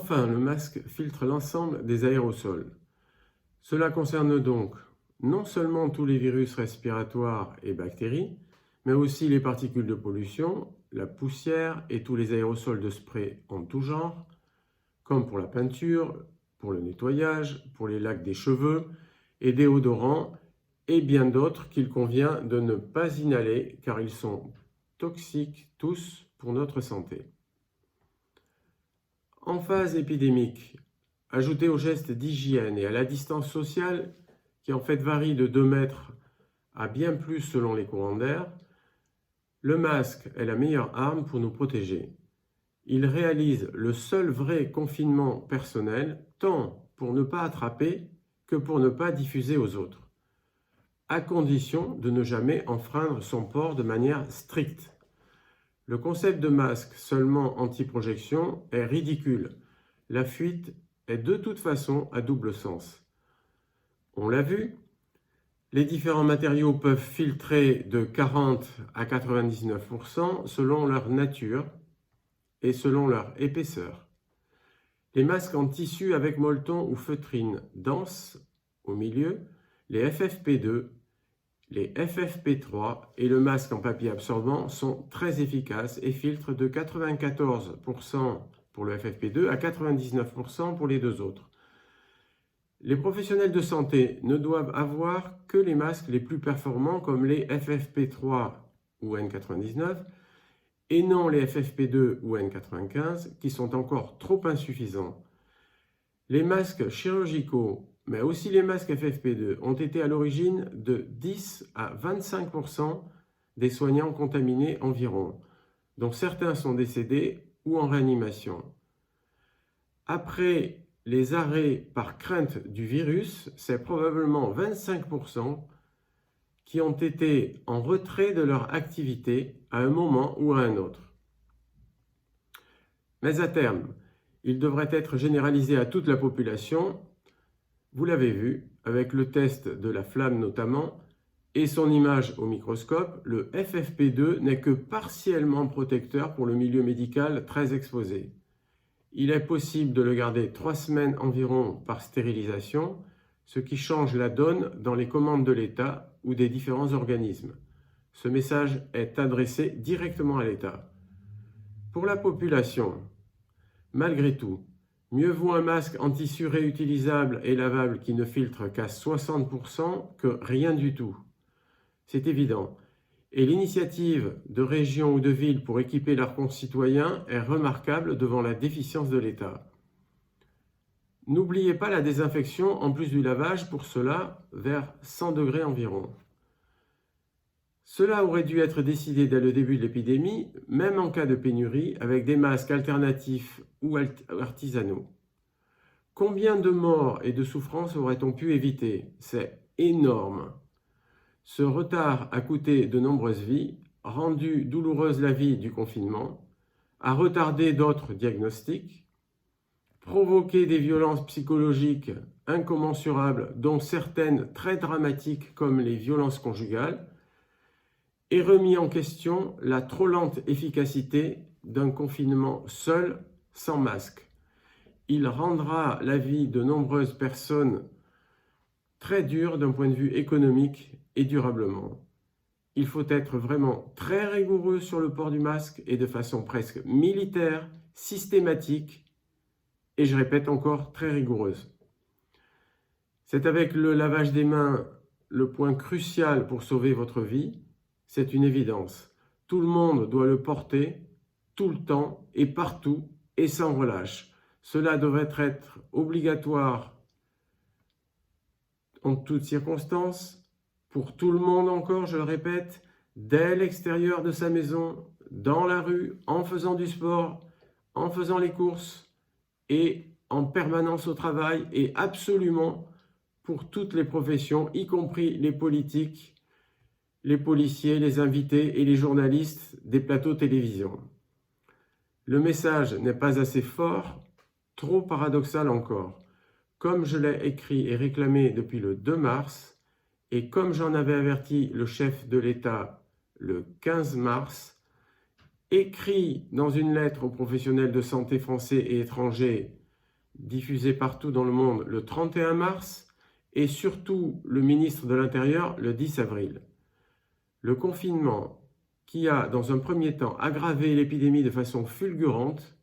Enfin, le masque filtre l'ensemble des aérosols. Cela concerne donc non seulement tous les virus respiratoires et bactéries, mais aussi les particules de pollution, la poussière et tous les aérosols de spray en tout genre, comme pour la peinture, pour le nettoyage, pour les lacs des cheveux et déodorants, et bien d'autres qu'il convient de ne pas inhaler car ils sont toxiques tous pour notre santé. En phase épidémique, ajouté aux gestes d'hygiène et à la distance sociale, qui en fait varie de 2 mètres à bien plus selon les courants d'air, le masque est la meilleure arme pour nous protéger. Il réalise le seul vrai confinement personnel, tant pour ne pas attraper que pour ne pas diffuser aux autres, à condition de ne jamais enfreindre son port de manière stricte. Le concept de masque seulement anti-projection est ridicule. La fuite est de toute façon à double sens. On l'a vu, les différents matériaux peuvent filtrer de 40 à 99% selon leur nature et selon leur épaisseur. Les masques en tissu avec molleton ou feutrine dense au milieu, les FFP2, les FFP3 et le masque en papier absorbant sont très efficaces et filtrent de 94% pour le FFP2 à 99% pour les deux autres. Les professionnels de santé ne doivent avoir que les masques les plus performants comme les FFP3 ou N99 et non les FFP2 ou N95 qui sont encore trop insuffisants. Les masques chirurgicaux, mais aussi les masques FFP2, ont été à l'origine de 10 à 25% des soignants contaminés environ, dont certains sont décédés ou en réanimation. Après les arrêts par crainte du virus, c'est probablement 25% qui ont été en retrait de leur activité à un moment ou à un autre. Mais à terme, il devrait être généralisé à toute la population. Vous l'avez vu, avec le test de la flamme notamment, et son image au microscope, le FFP2 n'est que partiellement protecteur pour le milieu médical très exposé. Il est possible de le garder 3 semaines environ par stérilisation, ce qui change la donne dans les commandes de l'État ou des différents organismes. Ce message est adressé directement à l'État. Pour la population, malgré tout, mieux vaut un masque en tissu réutilisable et lavable qui ne filtre qu'à 60% que rien du tout. C'est évident. Et l'initiative de régions ou de villes pour équiper leurs concitoyens est remarquable devant la déficience de l'État. N'oubliez pas la désinfection en plus du lavage, pour cela vers 100 degrés environ. Cela aurait dû être décidé dès le début de l'épidémie, même en cas de pénurie, avec des masques alternatifs ou artisanaux. Combien de morts et de souffrances aurait-on pu éviter? C'est énorme. Ce retard a coûté de nombreuses vies, rendu douloureuse la vie du confinement, a retardé d'autres diagnostics, provoqué des violences psychologiques incommensurables, dont certaines très dramatiques comme les violences conjugales, et remis en question la trop lente efficacité d'un confinement seul, sans masque. Il rendra la vie de nombreuses personnes très dure d'un point de vue économique et durablement. Il faut être vraiment très rigoureux sur le port du masque et de façon presque militaire, systématique, et je répète encore très rigoureuse. C'est avec le lavage des mains le point crucial pour sauver votre vie, c'est une évidence. Tout le monde doit le porter, tout le temps et partout et sans relâche. Cela devrait être obligatoire en toutes circonstances, pour tout le monde encore, je le répète, dès l'extérieur de sa maison, dans la rue, en faisant du sport, en faisant les courses et en permanence au travail et absolument pour toutes les professions, y compris les politiques, les policiers, les invités et les journalistes des plateaux télévision. Le message n'est pas assez fort, trop paradoxal encore. Comme je l'ai écrit et réclamé depuis le 2 mars, et comme j'en avais averti le chef de l'État le 15 mars, écrit dans une lettre aux professionnels de santé français et étrangers diffusé partout dans le monde le 31 mars et surtout le ministre de l'Intérieur le 10 avril. Le confinement qui a, dans un premier temps, aggravé l'épidémie de façon fulgurante,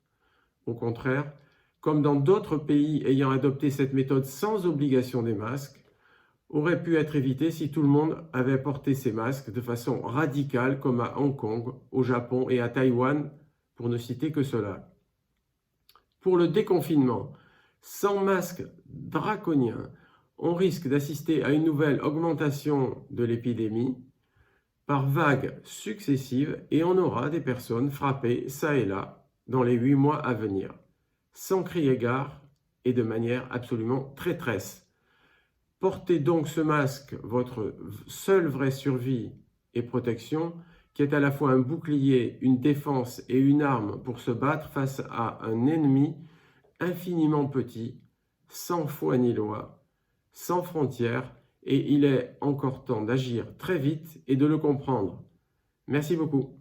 au contraire, comme dans d'autres pays ayant adopté cette méthode sans obligation des masques, aurait pu être évité si tout le monde avait porté ses masques de façon radicale comme à Hong Kong, au Japon et à Taïwan, pour ne citer que cela. Pour le déconfinement, sans masque draconien, on risque d'assister à une nouvelle augmentation de l'épidémie par vagues successives et on aura des personnes frappées ça et là dans les 8 mois à venir, sans crier gare et de manière absolument traîtresse. Portez donc ce masque, votre seule vraie survie et protection, qui est à la fois un bouclier, une défense et une arme pour se battre face à un ennemi infiniment petit, sans foi ni loi, sans frontières, et il est encore temps d'agir très vite et de le comprendre. Merci beaucoup.